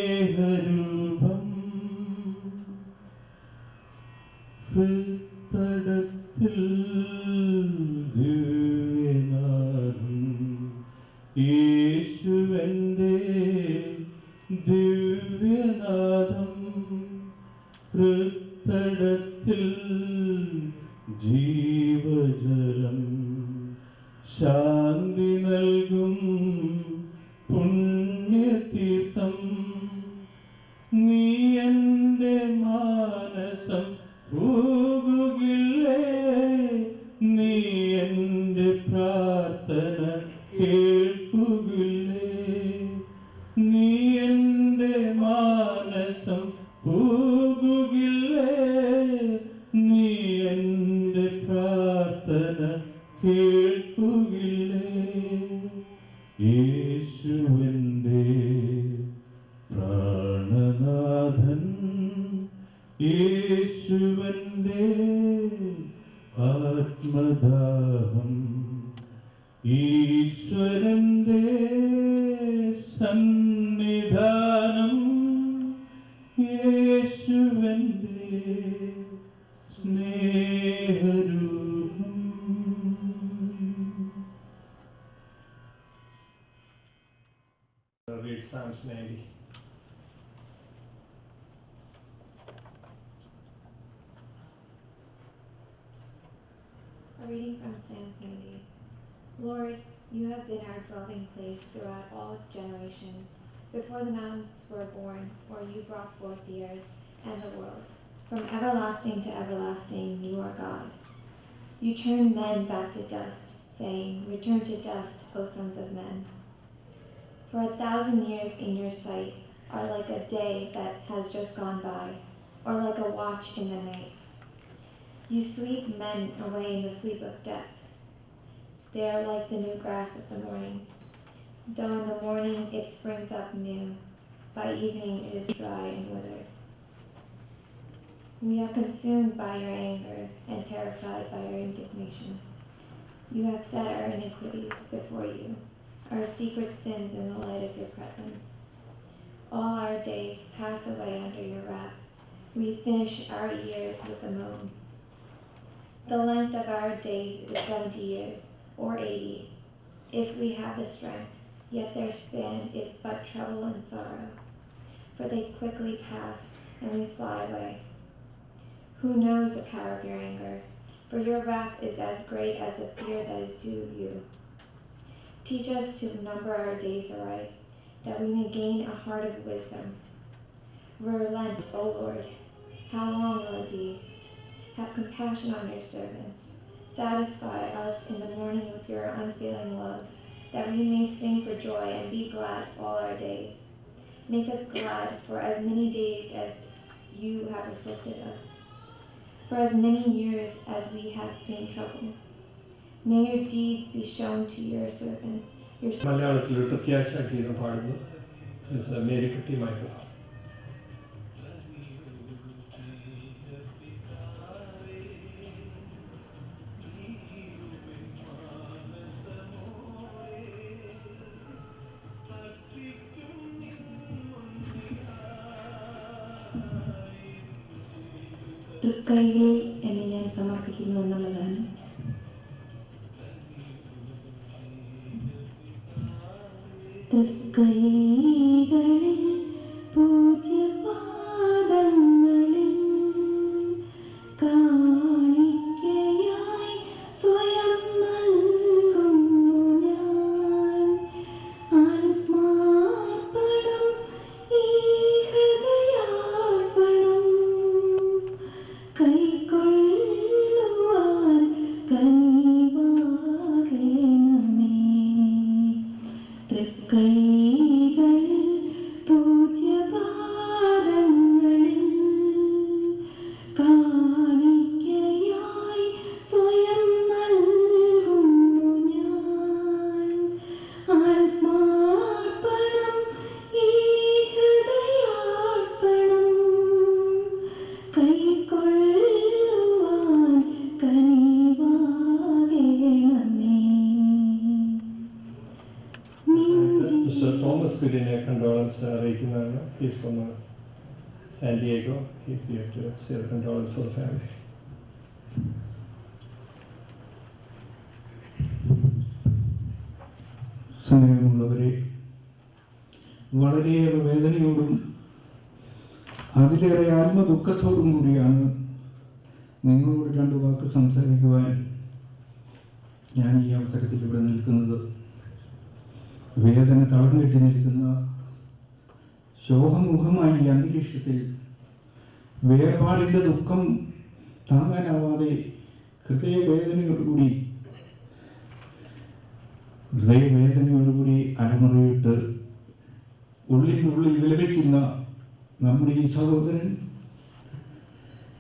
സ്നേഹരൂപം ഹൃത്തടത്തിൽ ദിവ്യനാഥം യേശുവന്റെ ദിവ്യനാഥം ഹൃത്തടത്തിൽ ജീവജലം ശാന്തി നൽകും പുണ്യതീർത്ഥം നീ എൻ്റെ മാനസം പോകുകില്ലേ നീ എൻ്റെ പ്രാർത്ഥന കേൾക്കുകില്ലേ നീ എൻ്റെ മാനസം പോകുകില്ലേ നീ എൻ്റെ പ്രാർത്ഥന കേൾക്കുകില്ലേ യേശുവിൻ്റെ പ്രാണനാഥൻ യേശുവിൻ്റെ ആത്മദാഹം ഈശ്വരൻ്റെ സന്നിധാനം യേശുവിൻ്റെ സ്നേഹരൂപം. Read Psalms 90. A reading from Psalms 90. Lord, you have been our dwelling place throughout all generations. Before the mountains were born, or you brought forth the earth and the world. From everlasting to everlasting, you are God. You turn men back to dust, saying, return to dust, O sons of men. For 1,000 years in your sight are like a day that has just gone by, or like a watch in the night. You sweep men away in the sleep of death. They are like the new grass of the morning. Though in the morning it springs up new, by evening it is dry and withered. We are consumed by your anger and terrified by your indignation. You have set our iniquities before you, our secret sins in the light of your presence. All our days pass away under your wrath. We finish our years with a moan. The length of our days is 70 years, or 80, if we have the strength, yet their span is but trouble and sorrow. For they quickly pass, and we fly away. Who knows the power of your anger? For your wrath is as great as the fear that is due you. Teach us to number our days aright, that we may gain a heart of wisdom. Relent, O Lord. How long will it be? Have compassion on your servants. Satisfy us in the morning with your unfailing love, that we may sing for joy and be glad all our days. Make us glad for as many days as you have afflicted us, for as many years as we have seen trouble. May your deeds be shown to your servants. മലയാളത്തിൽ ഒരു പ്രത്യാശ ഗീതം പാടുന്നു Marykutty Michael. തൃക്കൈകളിൽ എന്നെ ഞാൻ സമർപ്പിക്കുന്നു എന്നുള്ളതാണ്. തൃക്കൈകളിൽ പൂജ്യപാദങ്ങളിൽ കാണിക്കയായി സ്വയം നൽകുന്നു ഞാൻ. ആത്മാർപ്പണം ഈ ഹൃദയാർപ്പണം കൈക്കൊള്ളുവാൻ കനിവാകണമേ. തൃക്കൈകളിൽ condolence അറിയിക്കുന്നതാണ്. He's from San Diego. He's here to say the condolence for the family. സ്നേഹമുള്ളവരെ, വളരെയേറെ വേദനയോടും അതിലേറെ ആത്മദുഃഖത്തോടും കൂടിയാണ് നിങ്ങളോട് രണ്ട് വാക്ക് സംസാരിക്കുവാൻ ഞാൻ ഈ അവസരത്തിൽ ഇവിടെ നിൽക്കുന്നത്. വേദന തളം കെട്ടി നിൽക്കുന്ന ശോകമുഖമായ ഈ അന്തരീക്ഷത്തിൽ വേർപാടിൻ്റെ ദുഃഖം താങ്ങാനാവാതെ ഹൃദയവേദനയോടുകൂടി അരമുറയിട്ട് ഉള്ളിനുള്ളിൽ വിലപിക്കുന്ന നമ്മുടെ ഈ സഹോദരൻ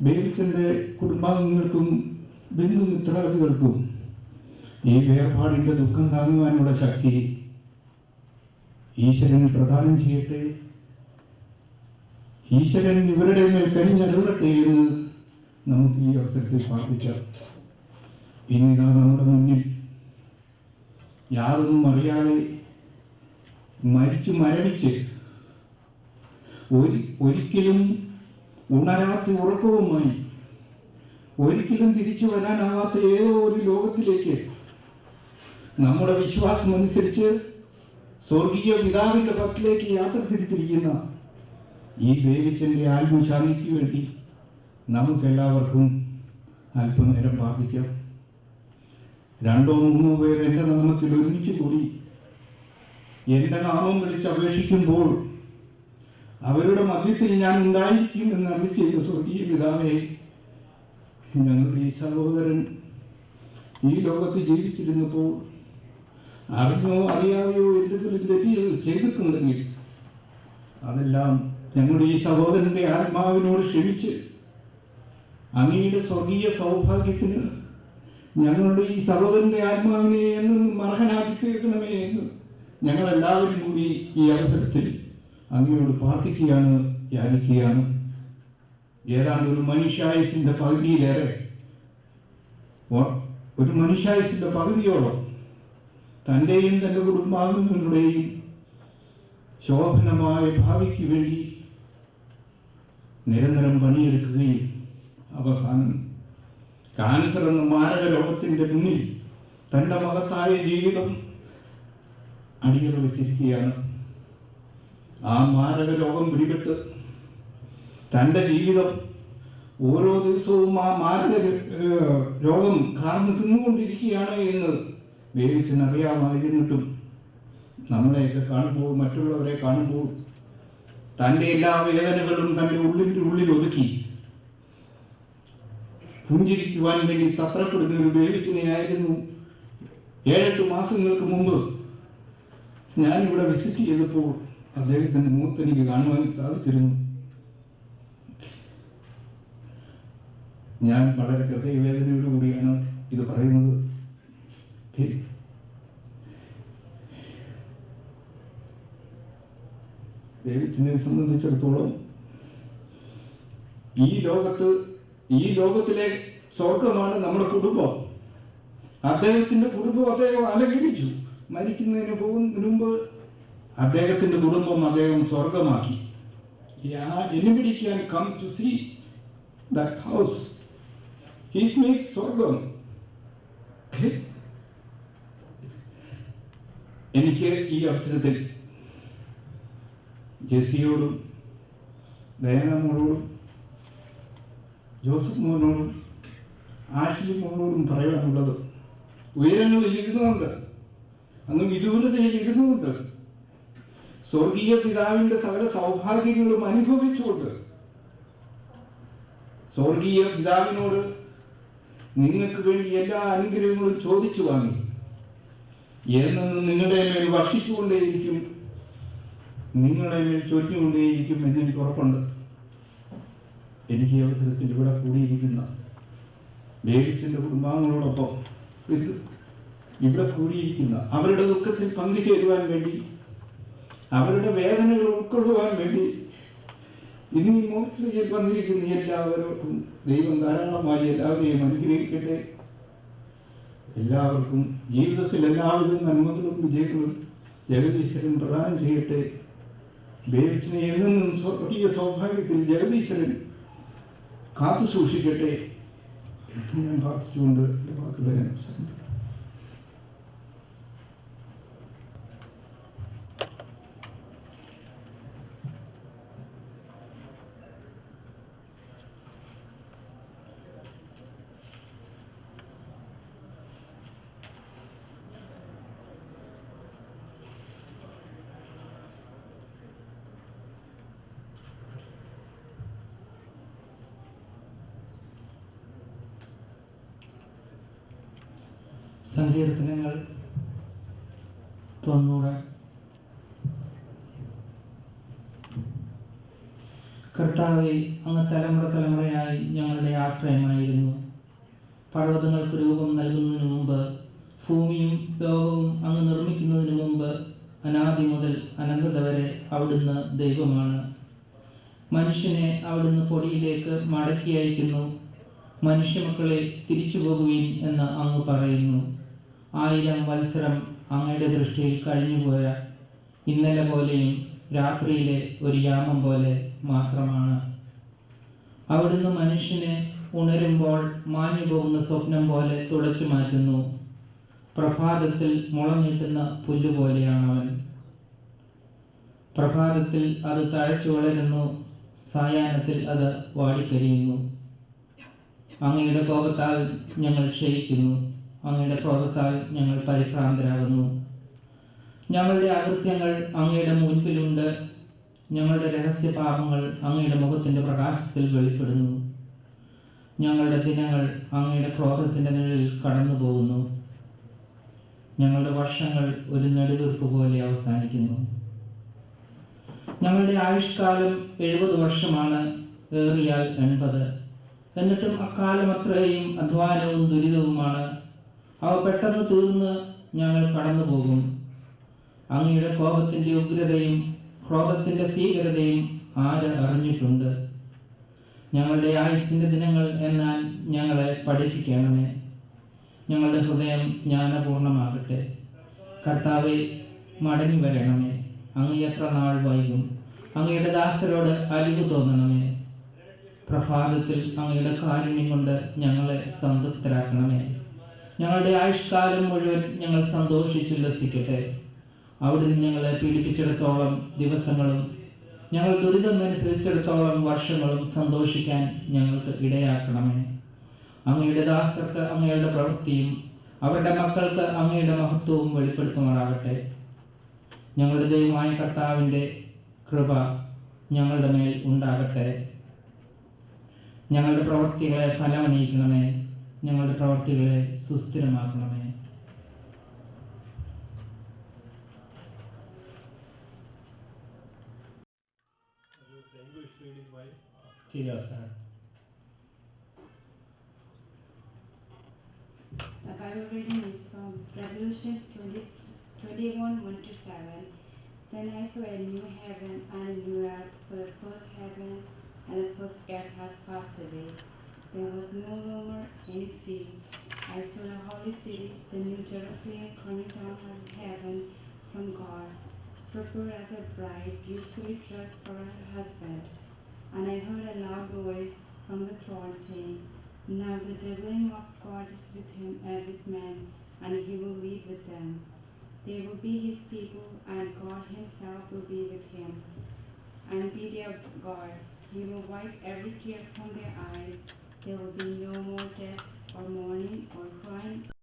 ബേബിച്ചൻ്റെ കുടുംബാംഗങ്ങൾക്കും ബന്ധുമിത്രാദികൾക്കും ഈ വേർപാടിൻ്റെ ദുഃഖം താങ്ങുവാനുള്ള ശക്തി ഈശ്വരൻ പ്രദാനം ചെയ്യട്ടെ. ഈശ്വരൻ ഇവരുടെ മേൽ കരിഞ്ഞരുളട്ടെ എന്ന് നമുക്ക് ഈ അവസരത്തിൽ പ്രാർത്ഥിക്കാം. ഇനി നമ്മുടെ മുന്നിൽ യാതൊന്നും അറിയാതെ മരിച്ച് ഒരിക്കലും ഉണരാത്ത ഉറക്കവുമായി ഒരിക്കലും തിരിച്ചു വരാനാവാത്ത ഏതോ ഒരു ലോകത്തിലേക്ക് നമ്മുടെ വിശ്വാസമനുസരിച്ച് സ്വർഗീയ പിതാവിൻ്റെ പക്കലേക്ക് യാത്ര തിരിച്ചിരിക്കുന്ന ഈ ബേബിച്ചൻ്റെ ആത്മശാന്തിക്ക് വേണ്ടി നമുക്കെല്ലാവർക്കും അല്പനേരം പ്രാർത്ഥിക്കാം. 2 or 3 പേർ എൻ്റെ നാമത്തിൽ ഒരുമിച്ച് കൂടി എൻ്റെ നാമം വിളിച്ചപേക്ഷിക്കുമ്പോൾ അവരുടെ മധ്യത്തിൽ ഞാൻ ഉണ്ടായിരിക്കും എന്ന് അരുളി ചെയ്ത സ്വർഗീയ പിതാവേ, ഞങ്ങളുടെ ഈ സഹോദരൻ ഈ ലോകത്ത് ജീവിച്ചിരുന്നപ്പോൾ അറിഞ്ഞോ അറിയാതെയോ എന്തെങ്കിലും തെറ്റ് ചെയ്തിട്ടുണ്ടെങ്കിൽ അതെല്ലാം ഞങ്ങളുടെ ഈ സഹോദരൻ്റെ ആത്മാവിനോട് ക്ഷമിച്ച് അങ്ങയുടെ സ്വർഗീയ സൗഭാഗ്യത്തിന് ഞങ്ങളുടെ ഈ സഹോദരൻ്റെ ആത്മാവിനെ എന്നും അർഹനാക്കി തീർക്കണമേ എന്ന് ഞങ്ങളെല്ലാവരും കൂടി ഈ അവസരത്തിൽ അങ്ങയോട് പ്രാർത്ഥിക്കുകയാണ്, യാചിക്കുകയാണ്. ഏതാണ്ട് ഒരു മനുഷ്യായുസിൻ്റെ പകുതിയിലേറെ, ഒരു മനുഷ്യായുസിൻ്റെ പകുതിയോളം തൻ്റെയും തൻ്റെ കുടുംബാംഗങ്ങളുടെയും ശോഭനമായ ഭാവിക്ക് വേണ്ടി നിരന്തരം പണിയെടുക്കുകയും അവസാനം കാൻസർ എന്ന മാരക രോഗത്തിൻ്റെ മുന്നിൽ തൻ്റെ മഹത്തായ ജീവിതം അടിയറ വെച്ചിരിക്കുകയാണ്. ആ മാരക രോഗം പിടിപെട്ട് തൻ്റെ ജീവിതം ഓരോ ദിവസവും ആ മാരക രോഗം കാർന്ന് തിന്നുകൊണ്ടിരിക്കുകയാണ് എന്ന് വേവിച്ചറിയാമായിരുന്നിട്ടും നമ്മളെയൊക്കെ കാണുമ്പോൾ, മറ്റുള്ളവരെ കാണുമ്പോൾ തൻ്റെ എല്ലാ വേദനകളും തൻ്റെ ഉള്ളിൽ ഒതുക്കി പുഞ്ചിരിക്കുവാൻ വേണ്ടി തത്രപ്പെടുന്ന ഒരു വേവിച്ചനെയായിരുന്നു 7-8 മാസങ്ങൾക്ക് മുമ്പ് ഞാനിവിടെ വിസിറ്റ് ചെയ്തപ്പോൾ അദ്ദേഹത്തിൻ്റെ മുഖത്ത് എനിക്ക് കാണുവാൻ സാധിച്ചിരുന്നു. ഞാൻ വളരെ ഹൃദയവേദനയോടുകൂടിയാണ് ഇത് പറയുന്നത്. ദൈവത്തിനെ സംബന്ധിച്ചിടത്തോളം ഈ ലോകത്തിലെ സ്വർഗമാണ് നമ്മുടെ കുടുംബം. അദ്ദേഹത്തിൻ്റെ കുടുംബം അദ്ദേഹം അലങ്കരിച്ചു. മരിക്കുന്നതിന് പോകുന്നതിന് മുമ്പ് അദ്ദേഹത്തിൻ്റെ കുടുംബം അദ്ദേഹം സ്വർഗമാക്കി. Anybody can come to see that house. He's made സ്വർഗം. എനിക്ക് ഈ അവസരത്തിൽ ജെസിയോടും ഡയാന മോളോടും ജോസഫ് മോനോടും ആഷ്ലി മോളോടും പറയാനുള്ളത്, ഉയരങ്ങളിൽ ഇരുന്നുകൊണ്ട്, അങ്ങ് വിദൂരതയിൽ ഇരുന്നുകൊണ്ട് സ്വർഗീയ പിതാവിൻ്റെ സകല സൗഭാഗ്യങ്ങളും അനുഭവിച്ചുകൊണ്ട് സ്വർഗീയ പിതാവിനോട് നിങ്ങൾക്ക് വേണ്ടി എല്ലാ അനുഗ്രഹങ്ങളും ചോദിച്ചു വാങ്ങി എന്നും നിങ്ങളുടെ മേൽ വർഷിച്ചുകൊണ്ടേയിരിക്കും, നിങ്ങളുടെ മേൽ ചൊല്ലിക്കൊണ്ടേയിരിക്കും എന്നെനിക്ക് ഉറപ്പുണ്ട്. എനിക്ക് ഈ അവസരത്തിൽ ഇവിടെ കൂടിയിരിക്കുന്ന ബേബിച്ചൻ്റെ കുടുംബാംഗങ്ങളോടൊപ്പം ഇവിടെ കൂടിയിരിക്കുന്ന അവരുടെ ദുഃഖത്തിൽ പങ്കുചേരുവാൻ വേണ്ടി, അവരുടെ വേദനകൾ ഉൾക്കൊള്ളുവാൻ വേണ്ടി ഇന്ന് ഈ മോക്ഷിയിൽ വന്നിരിക്കുന്ന എല്ലാവർക്കും ദൈവം ധാരാളമായി എല്ലാവരെയും അനുഗ്രഹിക്കട്ടെ. എല്ലാവർക്കും ജീവിതത്തിൽ എല്ലാവിധ നന്മകളും വിജയങ്ങളും ജഗദീശ്വരൻ പ്രദാനം ചെയ്യട്ടെ. ബേബിച്ചിനെ എന്നും സ്വർഗീയ സൗഭാഗ്യത്തിൽ ജഗദീശ്വരൻ കാത്തു സൂക്ഷിക്കട്ടെ എന്ന് ഞാൻ പ്രാർത്ഥിച്ചുകൊണ്ട് എൻ്റെ വാക്കുകളെ ഞാൻ അവസാനിപ്പിക്കുന്നു. സങ്കീർത്തനങ്ങൾ 90. കർത്താവേ, അങ്ങ് തലമുറ തലമുറയായി ഞങ്ങളുടെ ആശ്രയമായിരുന്നു. പർവ്വതങ്ങൾക്ക് രൂപം നൽകുന്നതിന് മുമ്പ്, ഭൂമിയും ലോകവും അങ്ങ് നിർമ്മിക്കുന്നതിന് മുമ്പ്, അനാദി മുതൽ അനന്തത വരെ അവിടുന്ന് ദൈവമാണ്. മനുഷ്യനെ അവിടുന്ന് പൊടിയിലേക്ക് മടക്കി അയക്കുന്നു. മനുഷ്യമക്കളെ തിരിച്ചു പോകുവിൻ എന്ന് അങ്ങ് പറയുന്നു. 1000 വത്സരം അങ്ങയുടെ ദൃഷ്ടിയിൽ കഴിഞ്ഞുപോയ ഇന്നലെ പോലെയും രാത്രിയിലെ ഒരു യാമം പോലെ മാത്രമാണ്. അവിടുന്ന് മനുഷ്യനെ ഉണരുമ്പോൾ മാഞ്ഞു പോകുന്ന സ്വപ്നം പോലെ തുടച്ചു മാറ്റുന്നു. പ്രഭാതത്തിൽ മുളഞ്ഞിട്ടുന്ന പുല്ലുപോലെയാണവൻ. പ്രഭാതത്തിൽ അത് തഴച്ചു വളരുന്നു, സായാഹ്നത്തിൽ അത് വാടിക്കരിയുന്നു. അങ്ങയുടെ കോപത്താൽ ഞങ്ങൾ ക്ഷയിക്കുന്നു, അങ്ങയുടെ ക്രോധത്താൽ ഞങ്ങൾ പരിഭ്രാന്തരാകുന്നു. ഞങ്ങളുടെ അകൃത്യങ്ങൾ അങ്ങയുടെ മുൻപിലുണ്ട്, ഞങ്ങളുടെ രഹസ്യപാപങ്ങൾ അങ്ങയുടെ മുഖത്തിൻ്റെ പ്രകാശത്തിൽ വെളിപ്പെടുന്നു. ഞങ്ങളുടെ ദിനങ്ങൾ അങ്ങയുടെ ക്രോധത്തിൻ്റെ നിഴലിൽ കടന്നു പോകുന്നു. ഞങ്ങളുടെ വർഷങ്ങൾ ഒരു നെടുവീർപ്പ് പോലെ അവസാനിക്കുന്നു. ഞങ്ങളുടെ ആയുഷ്കാലം 70 വർഷമാണ്, ഏറിയാൽ 80. എന്നിട്ടും അക്കാലം അത്രയും അധ്വാനവും ദുരിതവുമാണ്. അവ പെട്ടെന്ന് തീർന്ന് ഞങ്ങൾ കടന്നു പോകും. അങ്ങയുടെ കോപത്തിൻ്റെ ഉഗ്രതയും ക്രോധത്തിൻ്റെ ഭീകരതയും ആര് അറിഞ്ഞിട്ടുണ്ട്? ഞങ്ങളുടെ ആയുസ്സിൻ്റെ ദിനങ്ങൾ എന്നാൽ ഞങ്ങളെ പഠിപ്പിക്കണമേ. ഞങ്ങളുടെ ഹൃദയം ജ്ഞാനപൂർണമാകട്ടെ. കർത്താവെ, മടങ്ങി വരണമേ. അങ്ങ് എത്ര നാൾ വൈകും? അങ്ങയുടെ ദാസരോട് അലിവ് തോന്നണമേ. പ്രഭാതത്തിൽ അങ്ങയുടെ കാരുണ്യം കൊണ്ട് ഞങ്ങളെ സംതൃപ്തരാക്കണമേ. ഞങ്ങളുടെ ആയുഷ്കാലം മുഴുവൻ ഞങ്ങൾ സന്തോഷിച്ചുല്ലസിക്കട്ടെ. അവിടുന്ന് ഞങ്ങളെ പീഡിപ്പിച്ചിടത്തോളം ദിവസങ്ങളും ഞങ്ങൾ ദുരിതം അനുസരിച്ചിടത്തോളം വർഷങ്ങളും സന്തോഷിക്കാൻ ഞങ്ങൾക്ക് ഇടയാക്കണമേ. അങ്ങയുടെ ദാസർക്ക് അങ്ങയുടെ പ്രവൃത്തിയും അവരുടെ മക്കൾക്ക് അങ്ങയുടെ മഹത്വവും വെളിപ്പെടുത്തുമാറാകട്ടെ. ഞങ്ങളുടെ ദൈവമായ കർത്താവിൻ്റെ കൃപ ഞങ്ങളുടെ മേൽ ഉണ്ടാകട്ടെ. ഞങ്ങളുടെ പ്രവൃത്തികളെ ഫലമണിയിക്കണമേ. ഞങ്ങളുടെ പ്രവൃത്തികളെ സുസ്ഥിരമാക്കണമേ. English reading by Kiyasan. The Bible reading is from Revelation 21:1-7. Then I saw a new heaven and a new earth, for the first heaven and the first earth has passed away. There was no more any sea. I saw the holy city, the new Jerusalem, coming down from heaven from God, prepared as a bride, beautifully dressed for her husband. And I heard a loud voice from the throne saying, "Now the dwelling of God is with him and with men, and he will live with them. They will be his people, and God himself will be with him, and be their God. He will wipe every tear from their eyes. There will be no more death, or mourning, or crying,